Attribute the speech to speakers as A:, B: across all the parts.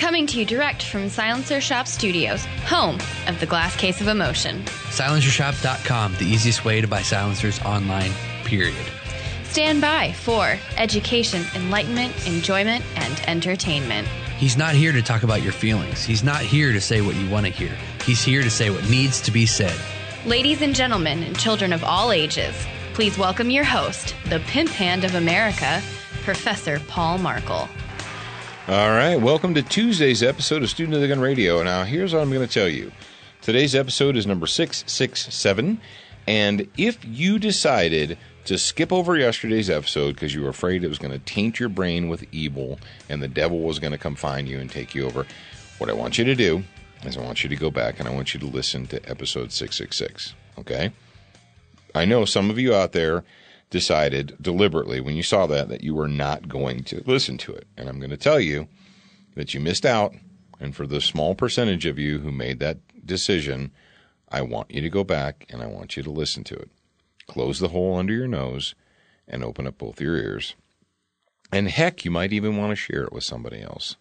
A: Coming to you direct from Silencer Shop Studios, home of the Glass Case of Emotion.
B: SilencerShop.com, the easiest way to buy silencers online, period.
A: Stand by for education, enlightenment, enjoyment, and entertainment.
B: He's not here to talk about your feelings. He's not here to say what you want to hear. He's here to say what needs to be said.
A: Ladies and gentlemen and children of all ages, please welcome your host, the pimp hand of America, Professor Paul Markle.
C: All right, welcome to Tuesday's episode of Student of the Gun Radio. Now, here's what I'm going to tell you. Today's episode is number 667, and if you decided to skip over yesterday's episode because you were afraid it was going to taint your brain with evil and the devil was going to come find you and take you over, what I want you to do is I want you to go back and I want you to listen to episode 666, okay? I know some of you out there decided deliberately when you saw that you were not going to listen to it. And I'm going to tell you that you missed out. And for the small percentage of you who made that decision, I want you to go back and I want you to listen to it. Close the hole under your nose and open up both your ears. And heck, you might even want to share it with somebody else.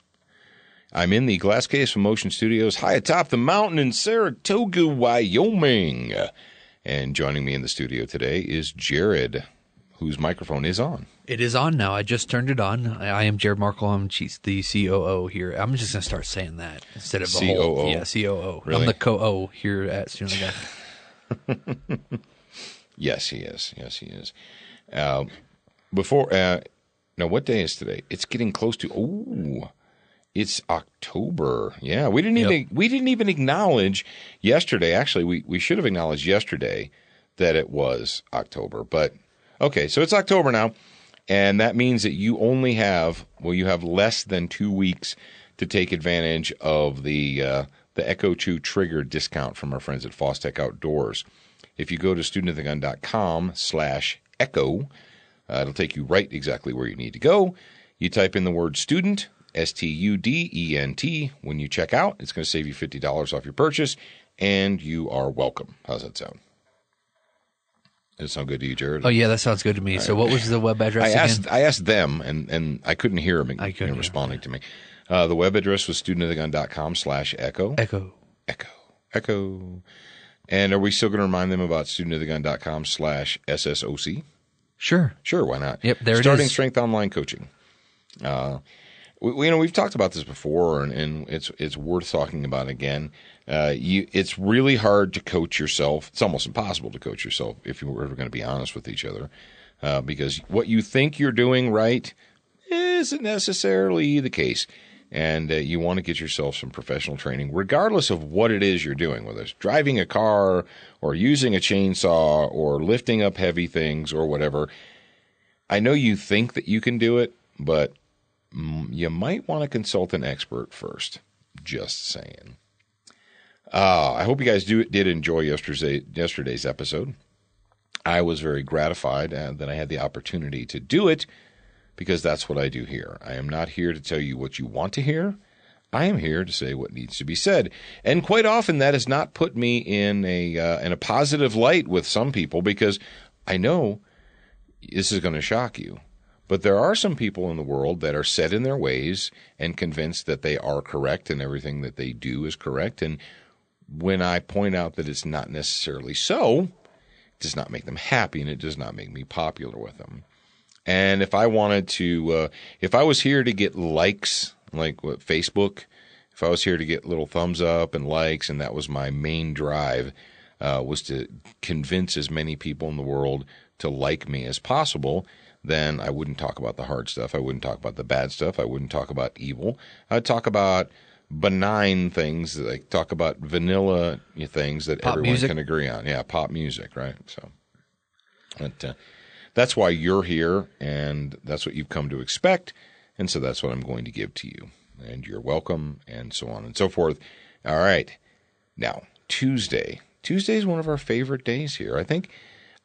C: I'm in the Glass Case of Motion Studios high atop the mountain in Saratoga, Wyoming. And joining me in the studio today is Jared, whose microphone is on.
B: It is on now. I just turned it on. I am Jared Markle. I'm the COO here. I'm just going to start saying that instead of the
C: COO?
B: whole. Yeah, COO.
C: Really?
B: I'm the co-O here at Student of the Gun.
C: Yes, he is. Yes, he is. Now, what day is today? It's getting close to, it's October. Yeah, we didn't even acknowledge yesterday. Actually, we should have acknowledged yesterday that it was October. But, okay, so it's October now, and that means that you only have, you have less than 2 weeks to take advantage of the Echo Chew trigger discount from our friends at Fostech Outdoors. If you go to studentofthegun.com/echo, it'll take you right exactly where you need to go. You type in the word student, STUDENT, when you check out. It's going to save you $50 off your purchase, and you are welcome. How's that sound? Does it sound good to you, Jared?
B: Oh, yeah, that sounds good to me. Right. So what was the web address again?
C: I asked them, and I couldn't hear them responding to me. The web address was studentofthegun.com/echo. Echo. And are we still going to remind them about studentofthegun.com/SSOC?
B: Sure,
C: why not?
B: Yep, there it is.
C: Starting Strength Online Coaching. We've talked about this before, and it's worth talking about again. It's really hard to coach yourself. It's almost impossible to coach yourself if you were ever going to be honest with each other, because what you think you're doing right isn't necessarily the case. And you want to get yourself some professional training, regardless of what it is you're doing, whether it's driving a car or using a chainsaw or lifting up heavy things or whatever. I know you think that you can do it, but you might want to consult an expert first. Just saying. I hope you guys did enjoy yesterday's episode. I was very gratified that I had the opportunity to do it, because that's what I do here. I am not here to tell you what you want to hear. I am here to say what needs to be said. And quite often that has not put me in a positive light with some people, because I know this is going to shock you. But there are some people in the world that are set in their ways and convinced that they are correct and everything that they do is correct. And when I point out that it's not necessarily so, it does not make them happy, and it does not make me popular with them. And if I wanted to, if I was here to get likes, like Facebook, if I was here to get little thumbs up and likes, and that was my main drive, was to convince as many people in the world to like me as possible, then I wouldn't talk about the hard stuff. I wouldn't talk about the bad stuff. I wouldn't talk about evil. I'd talk about benign things, like talk about vanilla things that pop everyone music can agree on. Yeah, pop music, right? So, but that's why you're here, and that's what you've come to expect, and so that's what I'm going to give to you. And you're welcome, and so on and so forth. All right. Now, Tuesday. Tuesday is one of our favorite days here. I think,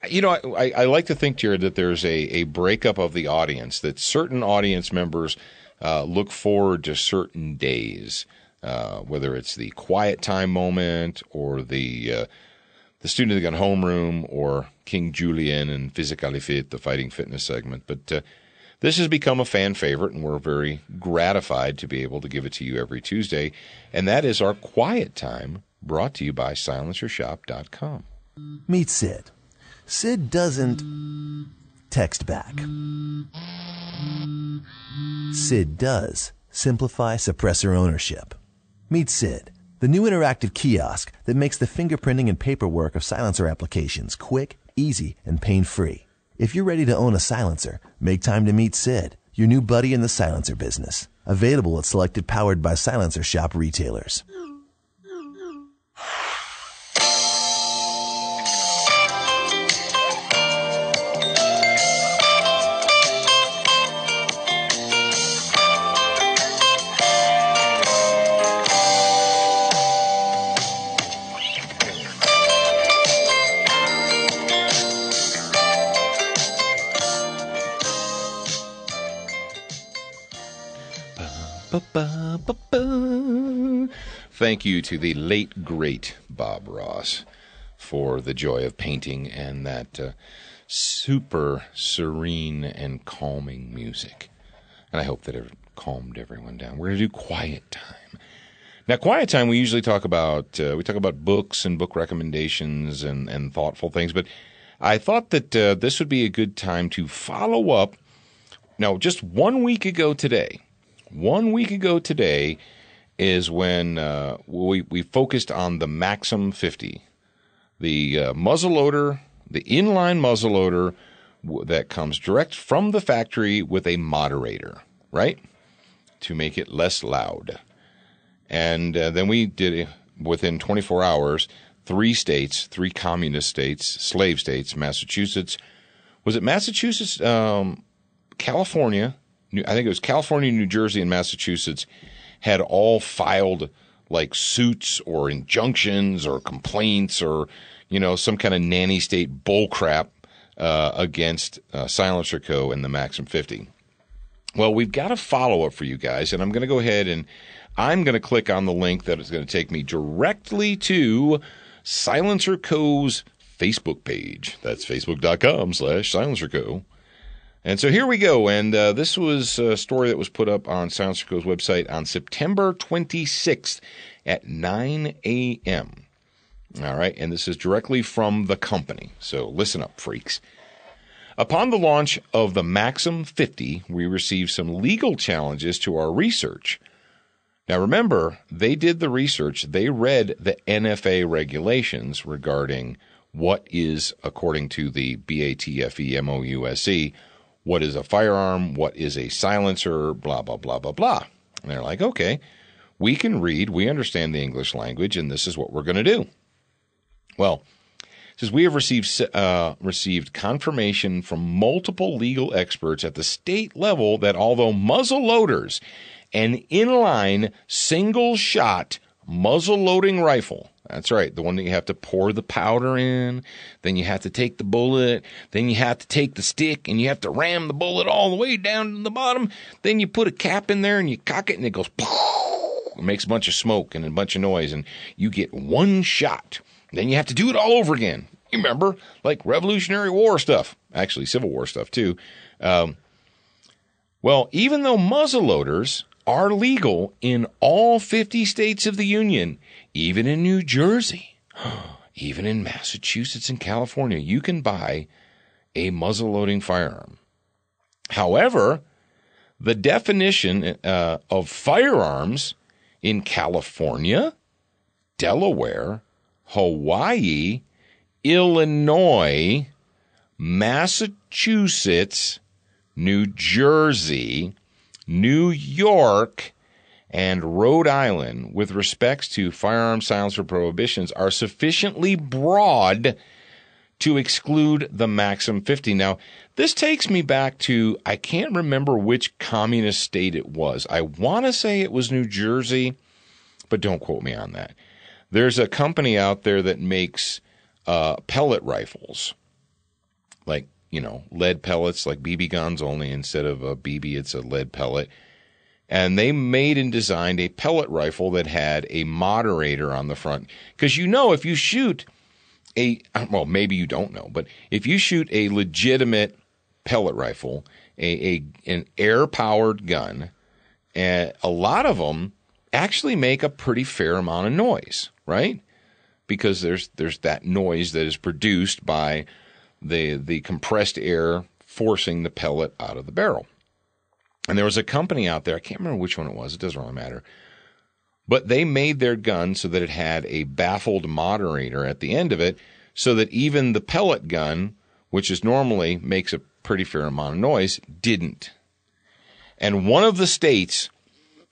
C: I like to think, Jared, that there's a breakup of the audience, that certain audience members look forward to certain days, whether it's the quiet time moment or the Student of the Gun homeroom or King Julian and Physically Fit, the fighting fitness segment. But this has become a fan favorite, and we're very gratified to be able to give it to you every Tuesday. And that is our Quiet Time, brought to you by silencershop.com.
D: Meet Sid. Sid doesn't text back. Sid does simplify suppressor ownership. Meet Sid, the new interactive kiosk that makes the fingerprinting and paperwork of silencer applications quick, easy, and pain-free. If you're ready to own a silencer, make time to meet Sid, your new buddy in the silencer business. Available at selected Powered by Silencer Shop retailers.
C: Thank you to the late, great Bob Ross for the joy of painting and that super serene and calming music. And I hope that it calmed everyone down. We're going to do Quiet Time. Now, Quiet Time, we usually talk about books and book recommendations and thoughtful things, but I thought that this would be a good time to follow up. Now, just 1 week ago today is when we focused on the Maxim 50, the muzzleloader, the inline muzzleloader that comes direct from the factory with a moderator, right, to make it less loud. And then we did, within 24 hours, 3 communist states, slave states, Massachusetts. Was it Massachusetts, California? I think it was California, New Jersey, and Massachusetts had all filed like suits or injunctions or complaints or, some kind of nanny state bullcrap against Silencer Co. and the Maxim 50. Well, we've got a follow-up for you guys, and I'm going to go ahead and I'm going to click on the link that is going to take me directly to Silencer Co.'s Facebook page. That's facebook.com/SilencerCo. And so here we go, and this was a story that was put up on Silencer Co.'s website on September 26th at 9 a.m. All right, and this is directly from the company, so listen up, freaks. Upon the launch of the Maxim 50, we received some legal challenges to our research. Now remember, they did the research, they read the NFA regulations regarding what is, according to the BATFE-MOUSE, what is a firearm, what is a silencer, blah, blah, blah, blah, blah. And they're like, okay, we can read, we understand the English language, and this is what we're going to do. Well, it says we have received confirmation from multiple legal experts at the state level that although muzzle loaders, an inline single-shot muzzle-loading rifle, that's right, the one that you have to pour the powder in, then you have to take the bullet, then you have to take the stick, and you have to ram the bullet all the way down to the bottom, then you put a cap in there, and you cock it, and it goes, it makes a bunch of smoke and a bunch of noise, and you get one shot. Then you have to do it all over again. You remember, like Revolutionary War stuff, actually Civil War stuff too. Well, even though muzzleloaders are legal in all 50 states of the Union, even in New Jersey, even in Massachusetts and California, you can buy a muzzle-loading firearm. However, the definition of firearms in California, Delaware, Hawaii, Illinois, Massachusetts, New Jersey, New York, and Rhode Island, with respects to firearm silencer prohibitions, are sufficiently broad to exclude the Maxim 50. Now, this takes me back to, I can't remember which communist state it was. I want to say it was New Jersey, but don't quote me on that. There's a company out there that makes pellet rifles, like, lead pellets, like BB guns, only instead of a BB, it's a lead pellet. And they made and designed a pellet rifle that had a moderator on the front. Because if you shoot maybe you don't know, but if you shoot a legitimate pellet rifle an air-powered gun, and a lot of them actually make a pretty fair amount of noise, right? Because there's that noise that is produced by the compressed air forcing the pellet out of the barrel. And there was a company out there, I can't remember which one it was, it doesn't really matter, but they made their gun so that it had a baffled moderator at the end of it, so that even the pellet gun, which is normally makes a pretty fair amount of noise, didn't. And one of the states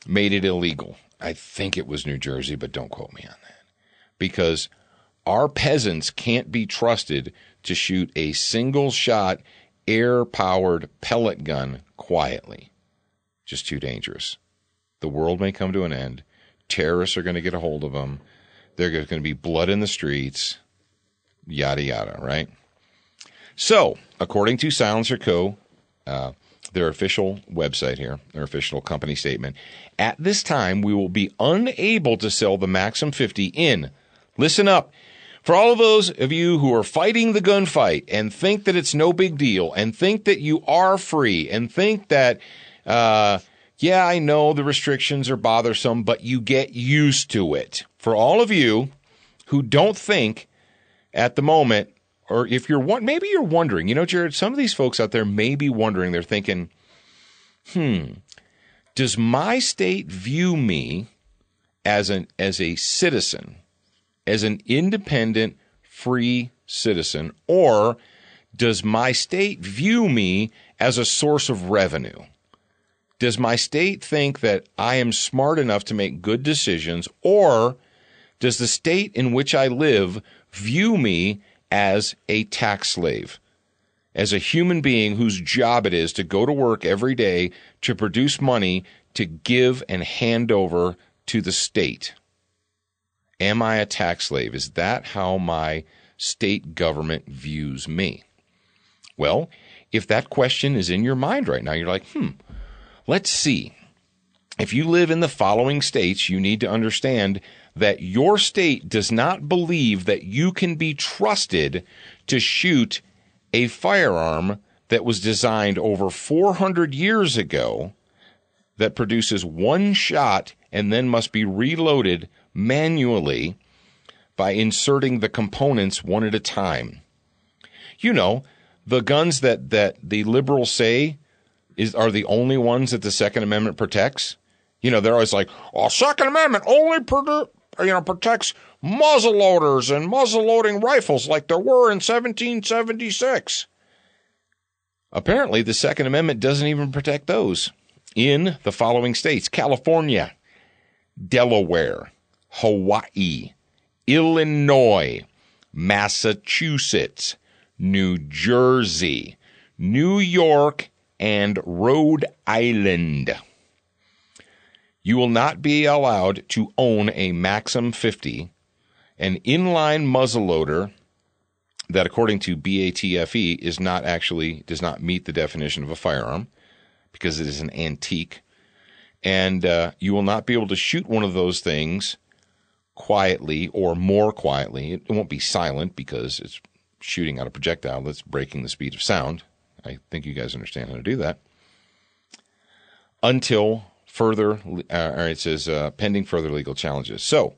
C: made it illegal. I think it was New Jersey, but don't quote me on that. Because our peasants can't be trusted to shoot a single-shot, air-powered pellet gun quietly. Just too dangerous. The world may come to an end. Terrorists are going to get a hold of them. There's going to be blood in the streets. Yada, yada, right? So, according to Silencer Co., their official website here, their official company statement, at this time, we will be unable to sell the Maxim 50 in, listen up, for all of those of you who are fighting the gunfight and think that it's no big deal and think that you are free and think that, yeah, I know the restrictions are bothersome, but you get used to it. For all of you who don't think at the moment, or if you're maybe you're wondering, Jared, some of these folks out there may be wondering, they're thinking, does my state view me as a citizen, as an independent, free citizen, or does my state view me as a source of revenue? Does my state think that I am smart enough to make good decisions, or does the state in which I live view me as a tax slave, as a human being whose job it is to go to work every day to produce money to give and hand over to the state? Am I a tax slave? Is that how my state government views me? Well, if that question is in your mind right now, you're like, let's see. If you live in the following states, you need to understand that your state does not believe that you can be trusted to shoot a firearm that was designed over 400 years ago that produces one shot and then must be reloaded manually by inserting the components one at a time. The guns that the liberals say are the only ones that the Second Amendment protects. They're always like, Second Amendment only protects muzzleloaders and muzzleloading rifles like there were in 1776. Apparently, the Second Amendment doesn't even protect those in the following states: California, Delaware, Hawaii, Illinois, Massachusetts, New Jersey, New York, and Rhode Island. You will not be allowed to own a Maxim 50, an inline muzzleloader that, according to BATFE, does not meet the definition of a firearm because it is an antique. And you will not be able to shoot one of those things quietly or more quietly. It won't be silent because it's shooting out a projectile that's breaking the speed of sound. I think you guys understand how to do that. Until further, it says pending further legal challenges. So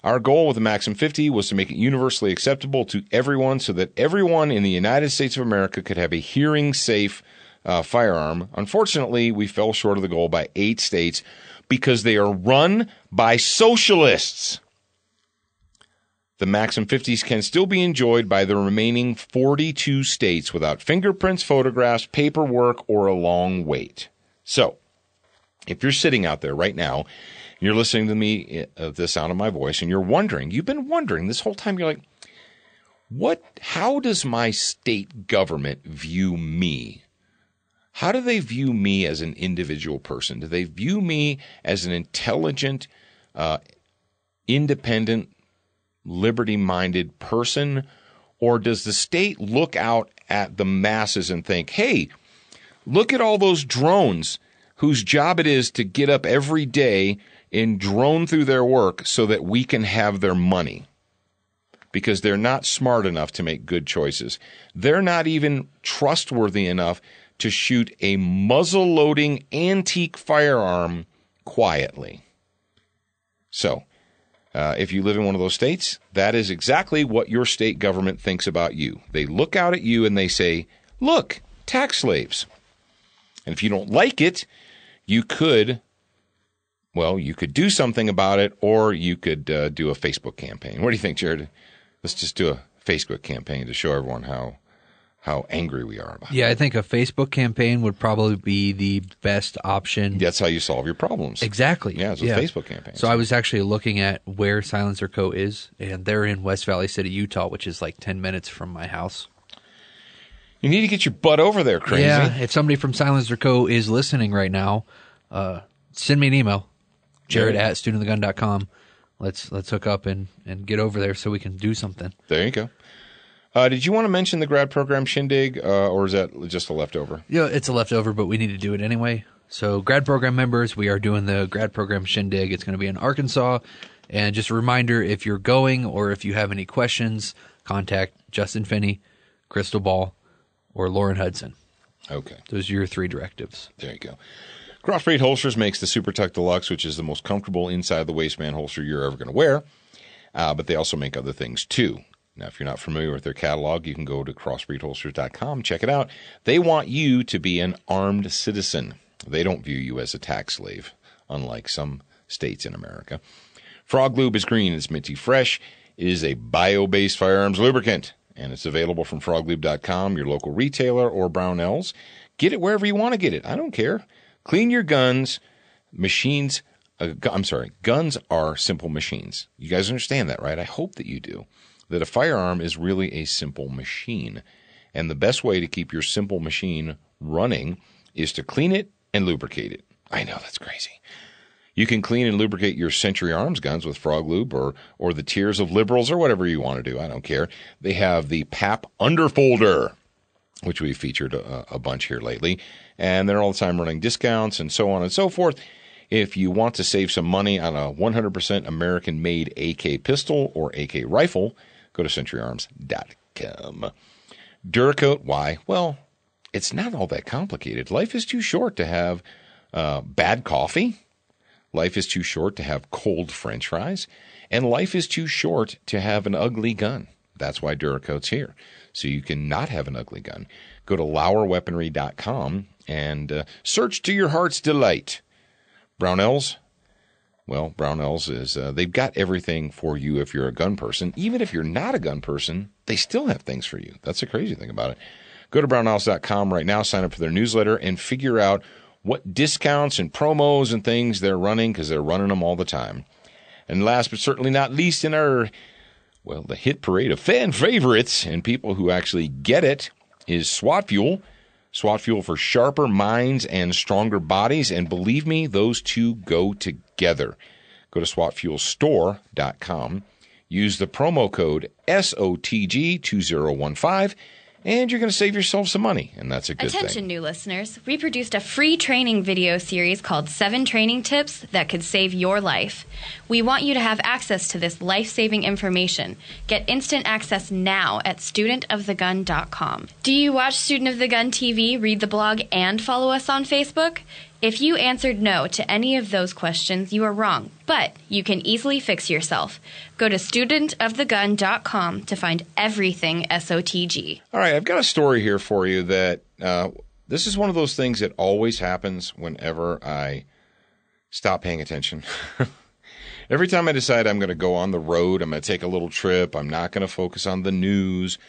C: our goal with the Maxim 50 was to make it universally acceptable to everyone so that everyone in the United States of America could have a hearing-safe firearm. Unfortunately, we fell short of the goal by 8 states because they are run by socialists. The Maxim 50s can still be enjoyed by the remaining 42 states without fingerprints, photographs, paperwork, or a long wait. So, if you're sitting out there right now, you're listening to me, the sound of my voice, and you've been wondering this whole time, you're like, how does my state government view me? How do they view me as an individual person? Do they view me as an intelligent, independent, liberty-minded person? Or does the state look out at the masses and think, hey, look at all those drones whose job it is to get up every day and drone through their work so that we can have their money? Because they're not smart enough to make good choices. They're not even trustworthy enough to shoot a muzzle-loading antique firearm quietly. So, if you live in one of those states, that is exactly what your state government thinks about you. They look out at you and they say, look, tax slaves. And if you don't like it, you could do something about it, or you could do a Facebook campaign. What do you think, Jared? Let's just do a Facebook campaign to show everyone how angry we are about it.
B: Yeah, I think a Facebook campaign would probably be the best option.
C: That's how you solve your problems.
B: Exactly.
C: Yeah, it's a Facebook campaign.
B: So I was actually looking at where Silencer Co. is, and they're in West Valley City, Utah, which is like 10 minutes from my house.
C: You need to get your butt over there, crazy.
B: Yeah, if somebody from Silencer Co. is listening right now, send me an email, jared@studentofthegun.com. Let's hook up and get over there so we can do something.
C: There you go. Did you want to mention the grad program shindig, or is that just a leftover?
B: Yeah, it's a leftover, but we need to do it anyway. So grad program members, we are doing the grad program shindig. It's going to be in Arkansas. And just a reminder, if you're going or if you have any questions, contact Justin Finney, Crystal Ball, or Lauren Hudson.
C: Okay.
B: Those are your 3 directives.
C: There you go. Crossbreed Holsters makes the Super Tuck Deluxe, which is the most comfortable inside the waistband holster you're ever going to wear. But they also make other things, too. Now, if you're not familiar with their catalog, you can go to crossbreedholsters.com, check it out. They want you to be an armed citizen. They don't view you as a tax slave, unlike some states in America. Froglube is green. It's minty fresh. It is a bio-based firearms lubricant, and it's available from froglube.com, your local retailer, or Brownells. Get it wherever you want to get it. I don't care. Clean your guns. Guns are simple machines. You guys understand that, right? I hope that you do. That a firearm is really a simple machine. And the best way to keep your simple machine running is to clean it and lubricate it. I know, that's crazy. You can clean and lubricate your Century Arms guns with Froglube or the Tears of Liberals or whatever you want to do. I don't care. They have the PAP Underfolder, which we've featured a bunch here lately. And they're all the time running discounts and so on and so forth. If you want to save some money on a 100% American-made AK pistol or AK rifle, go to centuryarms.com. DuraCoat, why? Well, it's not all that complicated. Life is too short to have bad coffee. Life is too short to have cold French fries. And life is too short to have an ugly gun. That's why DuraCoat's here. So you can not have an ugly gun. Go to lauerweaponry.com and search to your heart's delight. Brownells? Well, Brownells is, they've got everything for you if you're a gun person. Even if you're not a gun person, they still have things for you. That's the crazy thing about it. Go to brownells.com right now, sign up for their newsletter, and figure out what discounts and promos and things they're running, because they're running them all the time. And last but certainly not least in the hit parade of fan favorites and people who actually get it is SWAT Fuel. SWAT Fuel for sharper minds and stronger bodies. And believe me, those two go together. Go to SWATfuelstore.com. Use the promo code SOTG2015, and you're going to save yourself some money, and that's a good thing.
A: Attention, new listeners. We produced a free training video series called 7 Training Tips That Could Save Your Life. We want you to have access to this life-saving information. Get instant access now at studentofthegun.com. Do you watch Student of the Gun TV, read the blog, and follow us on Facebook? If you answered no to any of those questions, you are wrong, but you can easily fix yourself. Go to studentofthegun.com to find everything SOTG.
C: All right, I've got a story here for you that this is one of those things that always happens whenever I stop paying attention. Every time I decide I'm going to go on the road, I'm going to take a little trip, I'm not going to focus on the news,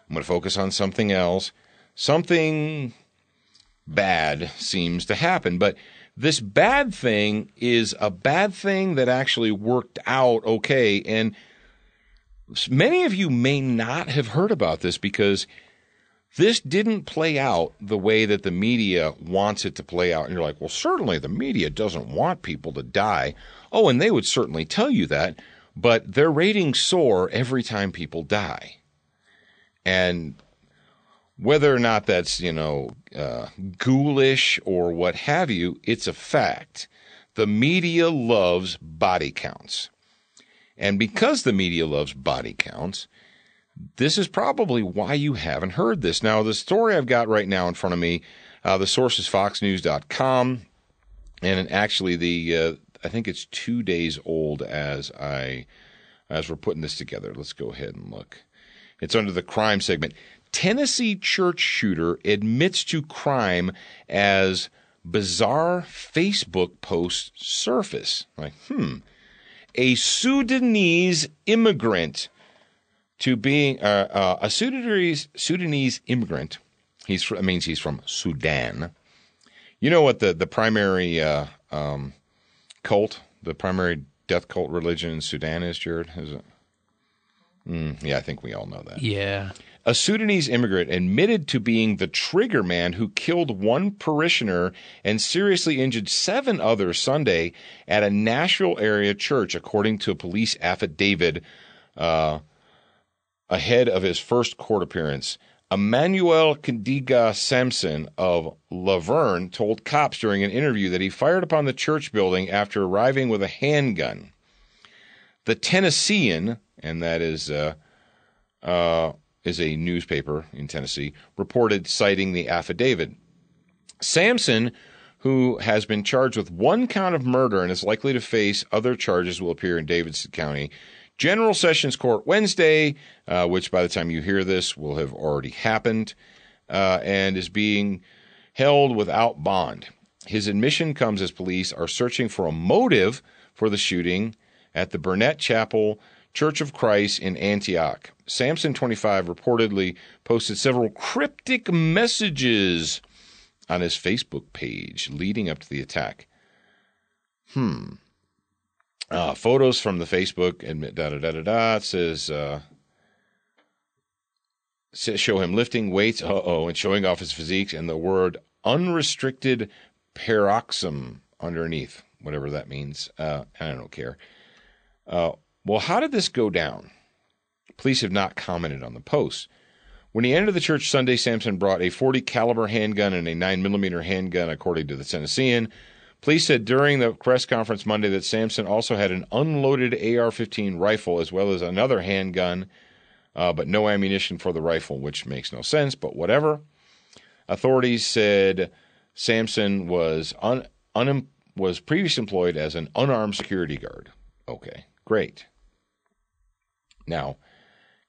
C: I'm going to focus on something else, something bad seems to happen. But this bad thing is a bad thing that actually worked out okay. And many of you may not have heard about this because this didn't play out the way that the media wants it to play out. And you're like, well, certainly the media doesn't want people to die. Oh, and they would certainly tell you that. But their ratings soar every time people die. And whether or not that's, ghoulish or what have you, it's a fact. The media loves body counts. And because the media loves body counts, this is probably why you haven't heard this. Now, the story I've got right now in front of me, The source is foxnews.com. And actually, I think it's 2 days old as we're putting this together. Let's go ahead and look. It's under the crime segment. Tennessee church shooter admits to crime as bizarre Facebook posts surface. Like, a Sudanese immigrant to being a Sudanese immigrant. That means he's from Sudan. You know what the primary cult, the primary death cult religion in Sudan is, Jared? Is it? Yeah, I think we all know that.
B: Yeah.
C: A Sudanese immigrant admitted to being the triggerman who killed one parishioner and seriously injured 7 others Sunday at a Nashville-area church, according to a police affidavit ahead of his first court appearance. Emmanuel Kandiga Sampson of Laverne told cops during an interview that he fired upon the church building after arriving with a handgun. The Tennessean, and that is a newspaper in Tennessee, reported citing the affidavit. Sampson, who has been charged with 1 count of murder and is likely to face other charges, will appear in Davidson County General Sessions Court Wednesday, which by the time you hear this will have already happened, and is being held without bond. His admission comes as police are searching for a motive for the shooting at the Burnett Chapel Church of Christ in Antioch. Sampson, 25, reportedly posted several cryptic messages on his Facebook page leading up to the attack. Photos from the Facebook and it says show him lifting weights, and showing off his physique, and the word unrestricted paroxysm underneath, whatever that means. I don't care. Well, how did this go down? Police have not commented on the post. When he entered the church Sunday, Sampson brought a .40 caliber handgun and a 9mm handgun, according to the Tennessean. Police said during the press conference Monday that Sampson also had an unloaded AR-15 rifle as well as another handgun, but no ammunition for the rifle, which makes no sense, but whatever. Authorities said Sampson was previously employed as an unarmed security guard. Okay, great. Now,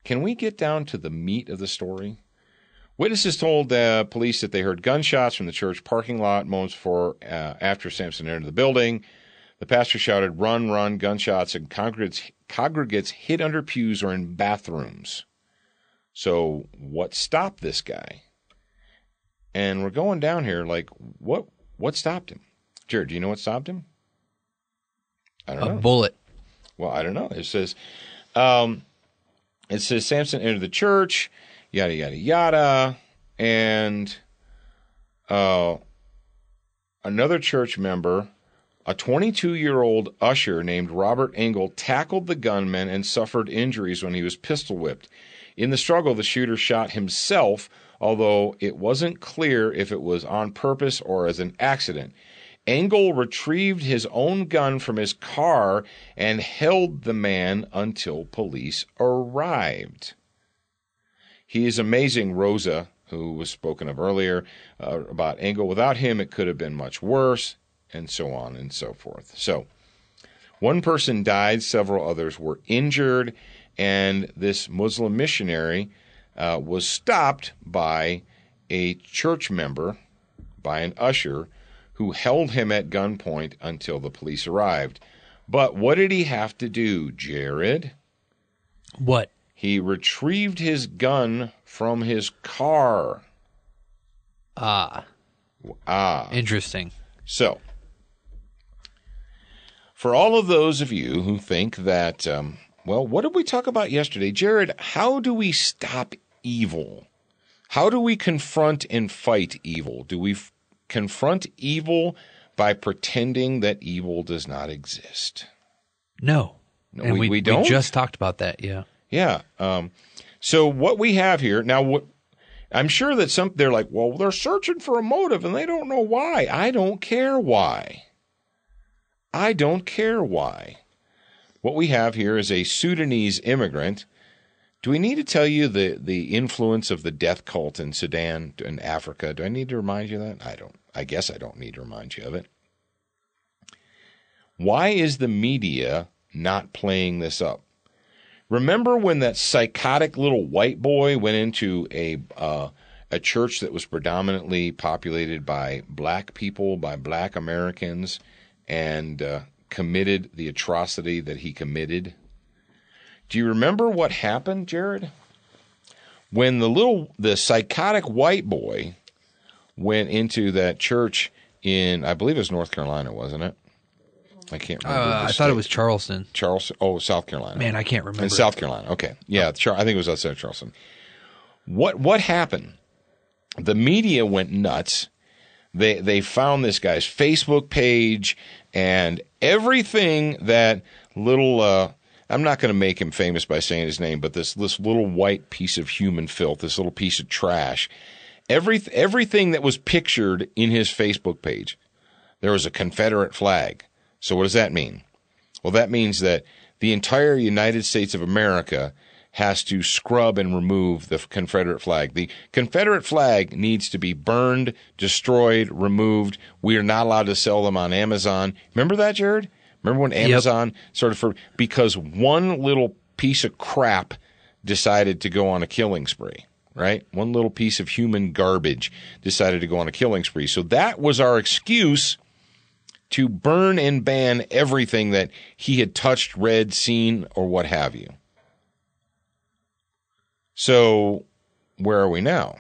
C: can we get down to the meat of the story? Witnesses told police that they heard gunshots from the church parking lot moments after Sampson entered the building. The pastor shouted, "Run, run," gunshots, and congregants hid under pews or in bathrooms. So what stopped this guy? And we're going down here like, what stopped him? Jared, do you know what stopped him? I don't know.
B: A bullet.
C: Well, I don't know. It says Sampson entered the church, yada, yada, yada. And another church member, a 22-year-old usher named Robert Engel, tackled the gunman and suffered injuries when he was pistol whipped. In the struggle, the shooter shot himself, although it wasn't clear if it was on purpose or as an accident. Engel retrieved his own gun from his car and held the man until police arrived. He is amazing, Rosa, who was spoken of earlier, about Engel. Without him, it could have been much worse, and so on and so forth. So, one person died, several others were injured, and this Muslim missionary was stopped by a church member, by an usher, who held him at gunpoint until the police arrived. But what did he have to do, Jared?
B: What?
C: He retrieved his gun from his car.
B: Interesting.
C: So, for all of those of you who think that, what did we talk about yesterday? Jared, how do we stop evil? How do we confront and fight evil? Do we confront evil by pretending that evil does not exist?
B: No.
C: And we don't?
B: We just talked about that, yeah.
C: Yeah. So what we have here, now I'm sure that they're like, well, they're searching for a motive and they don't know why. I don't care why. I don't care why. What we have here is a Sudanese immigrant Do we need to tell you the influence of the death cult in Sudan and Africa? Do I need to remind you of that? I don't. I guess I don't need to remind you of it. Why is the media not playing this up? Remember when that psychotic little white boy went into a church that was predominantly populated by black people, by black Americans, and committed the atrocity that he committed? Do you remember what happened, Jared? When the psychotic white boy went into that church in, I believe it was North Carolina, wasn't it? I can't remember.
B: I thought it was Charleston.
C: Oh, South Carolina.
B: Man, I can't remember.
C: In South Carolina. Okay. Yeah, I think it was outside of Charleston. What happened? The media went nuts. They found this guy's Facebook page and everything that little I'm not going to make him famous by saying his name, but this little white piece of human filth, this little piece of trash, everything that was pictured in his Facebook page, there was a Confederate flag. So what does that mean? Well, that means that the entire United States of America has to scrub and remove the Confederate flag. The Confederate flag needs to be burned, destroyed, removed. We are not allowed to sell them on Amazon. Remember that, Jared? Remember when Amazon because one little piece of crap decided to go on a killing spree, right? One little piece of human garbage decided to go on a killing spree. So that was our excuse to burn and ban everything that he had touched, read, seen, or what have you. So where are we now?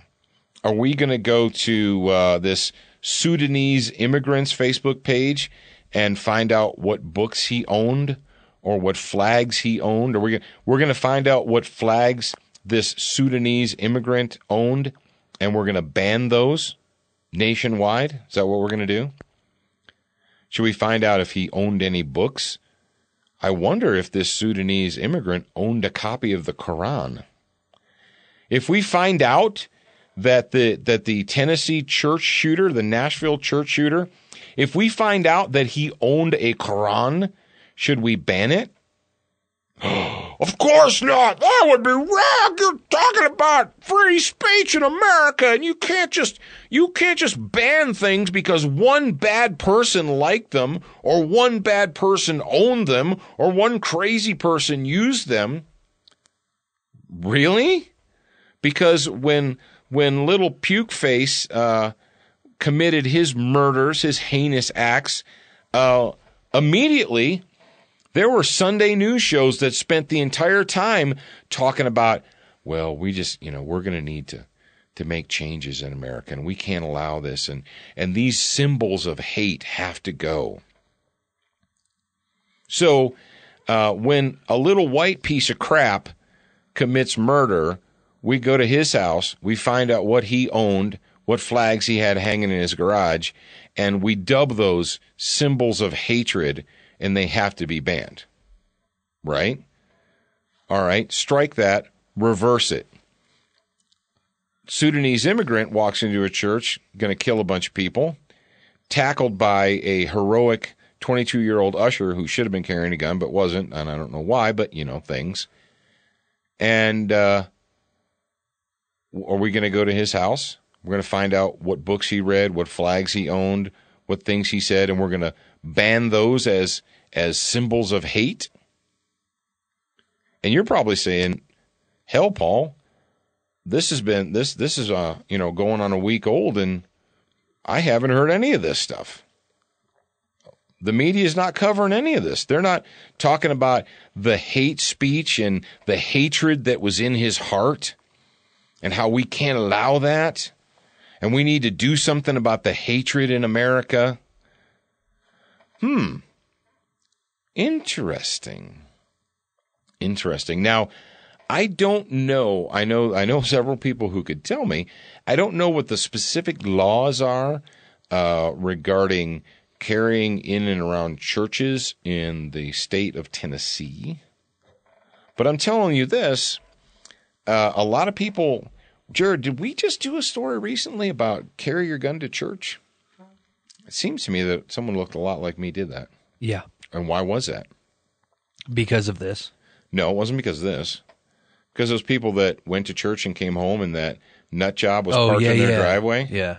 C: Are we going to go to this Sudanese immigrant's Facebook page and find out what books he owned or what flags he owned? Or we're going to find out what flags this Sudanese immigrant owned, and we're going to ban those nationwide? Is that what we're going to do? Should we find out if he owned any books? I wonder if this Sudanese immigrant owned a copy of the Quran. If we find out that the Tennessee church shooter, the Nashville church shooter, if we find out that he owned a Quran, should we ban it? Of course not. That would be wrong. You're talking about free speech in America, and you can't just ban things because one bad person liked them, or one bad person owned them, or one crazy person used them. Really? Because when little puke face committed his murders, his heinous acts, immediately there were Sunday news shows that spent the entire time talking about, well, we just, we're going to need to make changes in America, and we can't allow this, and these symbols of hate have to go. So when a little white piece of crap commits murder, we go to his house, we find out what he owned, what flags he had hanging in his garage, and we dub those symbols of hatred, and they have to be banned. Right? All right, strike that, reverse it. Sudanese immigrant walks into a church, going to kill a bunch of people, tackled by a heroic 22-year-old usher who should have been carrying a gun but wasn't, and I don't know why, but, things. And are we going to go to his house? We're going to find out what books he read, what flags he owned, what things he said, and we're going to ban those as symbols of hate. And you're probably saying, hell, Paul, this is going on a week old, and I haven't heard any of this stuff. The media is not covering any of this. They're not talking about the hate speech and the hatred that was in his heart and how we can't allow that. And we need to do something about the hatred in America. Interesting. Now, I don't know. I know several people who could tell me. I don't know what the specific laws are regarding carrying in and around churches in the state of Tennessee. But I'm telling you this, a lot of people, Jared, did we just do a story recently about carry your gun to church? It seems to me that someone looked a lot like me did that.
B: Yeah.
C: And why was that?
B: Because of this.
C: No, it wasn't because of this. Because those people that went to church and came home and that nut job was parked in their driveway.
B: Yeah.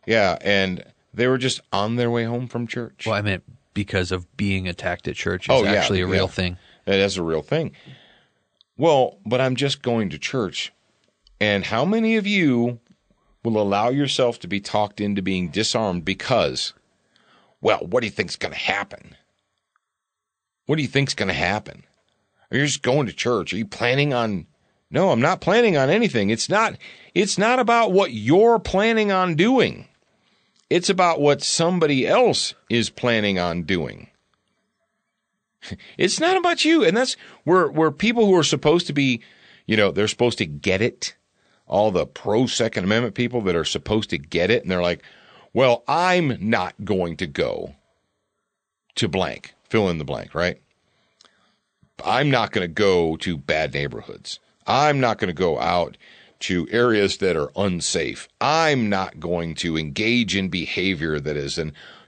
C: Yeah, and they were just on their way home from church.
B: Well, I meant because of being attacked at church is actually a real thing.
C: It is a real thing. Well, but I'm just going to church. And how many of you will allow yourself to be talked into being disarmed because, well, what do you think's going to happen? What do you think's going to happen? Are you just going to church? Are you planning on... No, I'm not planning on anything. It's not about what you're planning on doing. It's about what somebody else is planning on doing. It's not about you. And that's where people who are supposed to be, they're supposed to get it. All the pro-Second Amendment people that are supposed to get it. And they're like, well, I'm not going to go to blank. Fill in the blank, right? I'm not going to go to bad neighborhoods. I'm not going to go out to areas that are unsafe. I'm not going to engage in behavior that is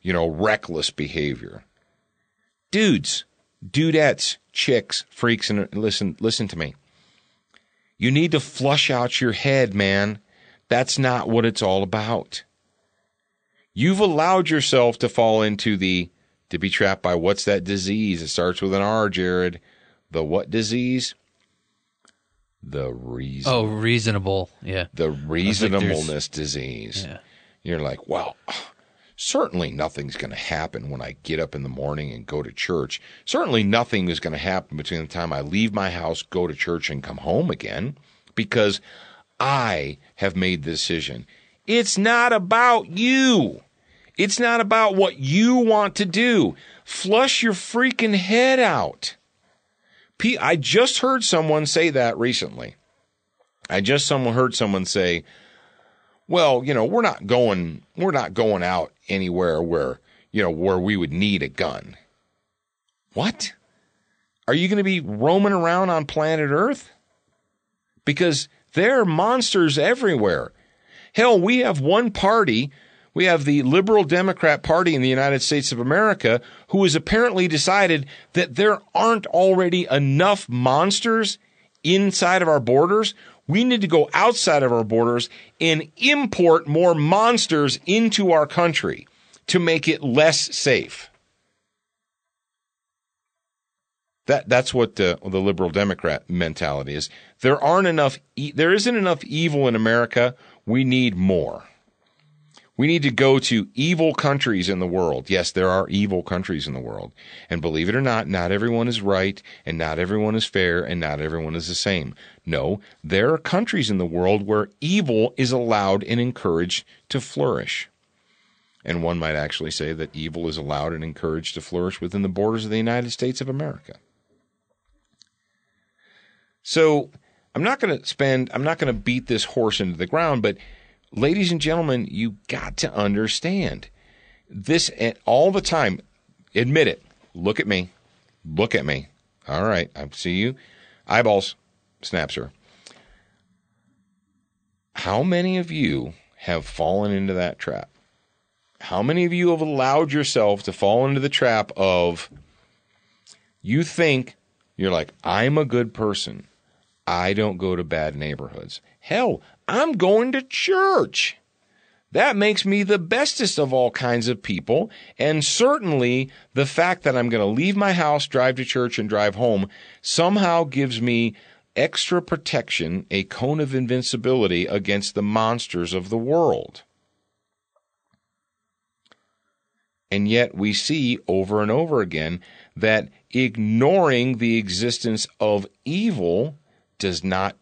C: reckless behavior. Dudes, dudettes, chicks, freaks, and listen to me. You need to flush out your head, man. That's not what it's all about. You've allowed yourself to fall into to be trapped by what's that disease? It starts with an R, Jared. The what disease? The reason.
B: Oh, reasonable. Yeah.
C: The reasonableness disease.
B: Yeah.
C: You're like, well, certainly nothing's going to happen when I get up in the morning and go to church. Certainly nothing is going to happen between the time I leave my house, go to church, and come home again, because I have made the decision. It's not about you. It's not about what you want to do. Flush your freaking head out. I just heard someone say that recently. Heard someone say, well, we're not going out anywhere where we would need a gun. What? Are you going to be roaming around on planet Earth? Because there are monsters everywhere. Hell, we have one party. We have the Liberal Democrat Party in the United States of America who has apparently decided that there aren't already enough monsters inside of our borders. We need to go outside of our borders and import more monsters into our country to make it less safe. That's what the Liberal Democrat mentality is. There isn't enough evil in America. We need more. We need to go to evil countries in the world. Yes, there are evil countries in the world. And believe it or not everyone is right, and not everyone is fair, and not everyone is the same. No, there are countries in the world where evil is allowed and encouraged to flourish. And one might actually say that evil is allowed and encouraged to flourish within the borders of the United States of America. So I'm not going to beat this horse into the ground, but ladies and gentlemen, you got to understand this all the time. Admit it. Look at me. Look at me. All right. I see you. Eyeballs. Snap, sir. How many of you have fallen into that trap? How many of you have allowed yourself to fall into the trap of you think you're like, I'm a good person. I don't go to bad neighborhoods. Hell, I'm going to church. That makes me the bestest of all kinds of people. And certainly the fact that I'm going to leave my house, drive to church, and drive home somehow gives me extra protection, a cone of invincibility against the monsters of the world. And yet we see over and over again that ignoring the existence of evil does not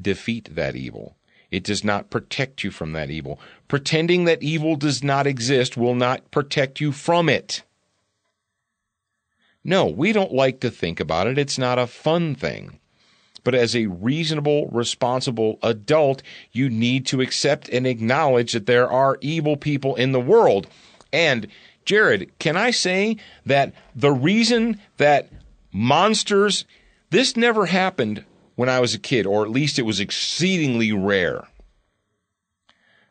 C: defeat that evil. It does not protect you from that evil. Pretending that evil does not exist will not protect you from it. No, we don't like to think about it. It's not a fun thing. But as a reasonable, responsible adult, you need to accept and acknowledge that there are evil people in the world. And, Jared, can I say that the reason that monsters, this never happened when I was a kid, or at least it was exceedingly rare.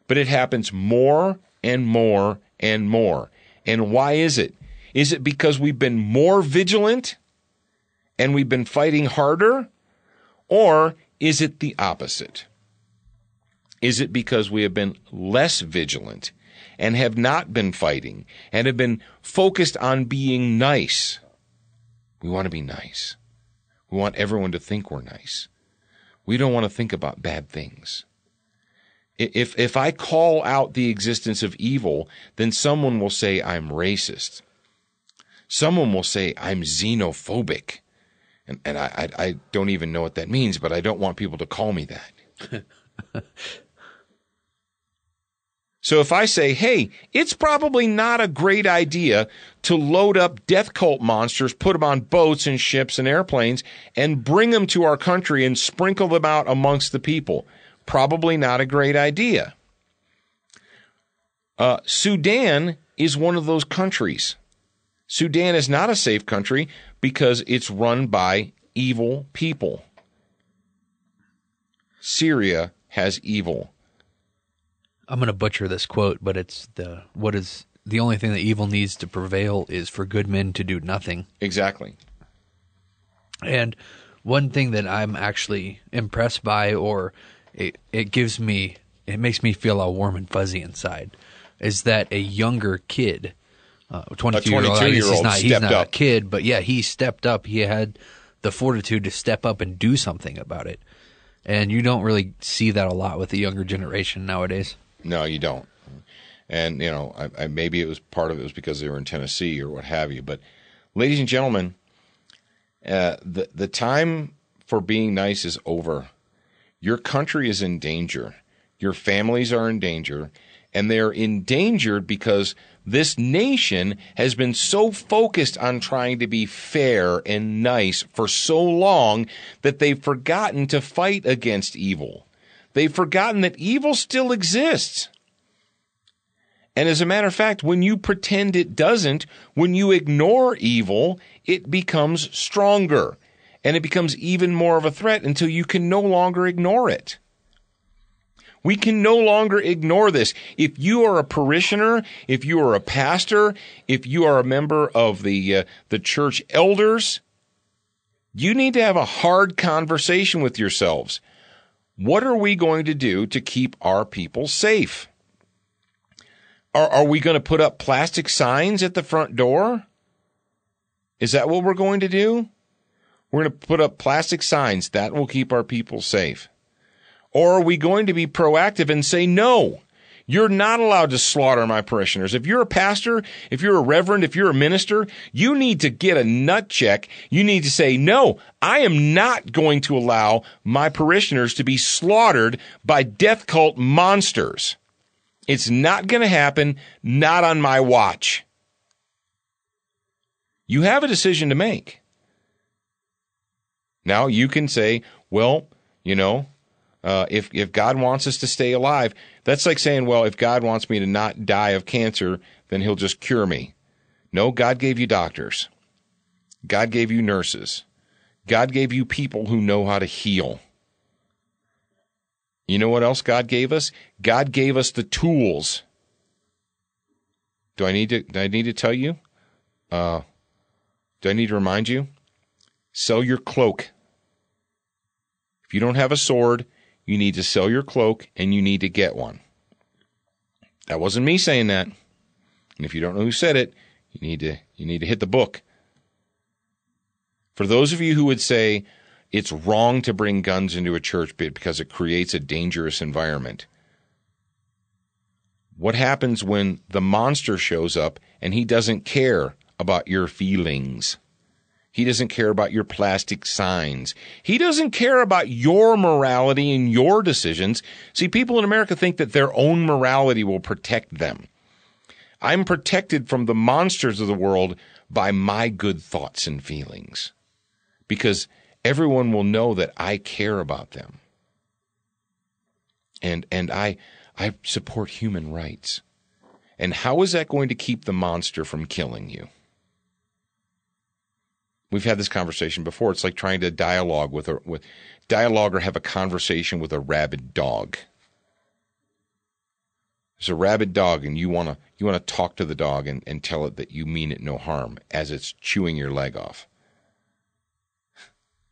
C: But it happens more and more and more. And why is it? Is it because we've been more vigilant and we've been fighting harder? Or is it the opposite? Is it because we have been less vigilant and have not been fighting and have been focused on being nice? We want to be nice. We want everyone to think we're nice. We don't want to think about bad things. If I call out the existence of evil, then someone will say I'm racist. Someone will say I'm xenophobic. And I don't even know what that means, but I don't want people to call me that. So if I say, hey, it's probably not a great idea to load up death cult monsters, put them on boats and ships and airplanes, and bring them to our country and sprinkle them out amongst the people. Probably not a great idea. Sudan is one of those countries. Sudan is not a safe country because it's run by evil people. Syria has evil.
B: I'm going to butcher this quote, but it's the only thing that evil needs to prevail is for good men to do nothing.
C: Exactly.
B: And one thing that I'm actually impressed by, or it makes me feel all warm and fuzzy inside, is that a younger kid, 22-year-old, he's not a kid, but yeah, he stepped up. He had the fortitude to step up and do something about it. And you don't really see that a lot with the younger generation nowadays. No,
C: you don't. And, maybe it was part of it was because they were in Tennessee or what have you. But, ladies and gentlemen, the time for being nice is over. Your country is in danger. Your families are in danger. And they're endangered because this nation has been so focused on trying to be fair and nice for so long that they've forgotten to fight against evil. They've forgotten that evil still exists. And as a matter of fact, when you pretend it doesn't, when you ignore evil, it becomes stronger. And it becomes even more of a threat until you can no longer ignore it. We can no longer ignore this. If you are a parishioner, if you are a pastor, if you are a member of the church elders, you need to have a hard conversation with yourselves. What are we going to do to keep our people safe? Are we going to put up plastic signs at the front door? Is that what we're going to do? We're going to put up plastic signs. That will keep our people safe. Or are we going to be proactive and say, no, you're not allowed to slaughter my parishioners? If you're a pastor, if you're a reverend, if you're a minister, you need to get a nut check. You need to say, no, I am not going to allow my parishioners to be slaughtered by death cult monsters. It's not going to happen, not on my watch. You have a decision to make. Now, you can say, well, if God wants us to stay alive, that's like saying, well, if God wants me to not die of cancer, then he'll just cure me. No, God gave you doctors. God gave you nurses. God gave you people who know how to heal. You know what else God gave us? God gave us the tools. Do I need to tell you? Do I need to remind you? Sell your cloak. If you don't have a sword, you need to sell your cloak and you need to get one. That wasn't me saying that. And if you don't know who said it, you need to hit the book. For those of you who would say it's wrong to bring guns into a church because it creates a dangerous environment, what happens when the monster shows up and he doesn't care about your feelings? He doesn't care about your plastic signs. He doesn't care about your morality and your decisions. See, people in America think that their own morality will protect them. I'm protected from the monsters of the world by my good thoughts and feelings, because everyone will know that I care about them. And I support human rights. And how is that going to keep the monster from killing you? We've had this conversation before. It's like trying to dialogue or have a conversation with a rabid dog. There's a rabid dog, and you want to talk to the dog and tell it that you mean it no harm as it's chewing your leg off.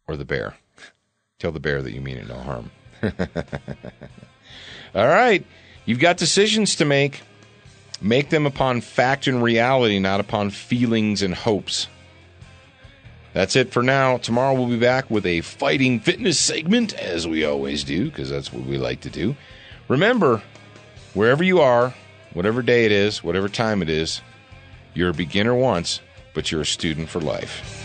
C: Or the bear. Tell the bear that you mean it no harm. All right. You've got decisions to make. Make them upon fact and reality, not upon feelings and hopes. That's it for now. Tomorrow we'll be back with a fighting fitness segment, as we always do, because that's what we like to do. Remember, wherever you are, whatever day it is, whatever time it is, you're a beginner once, but you're a student for life.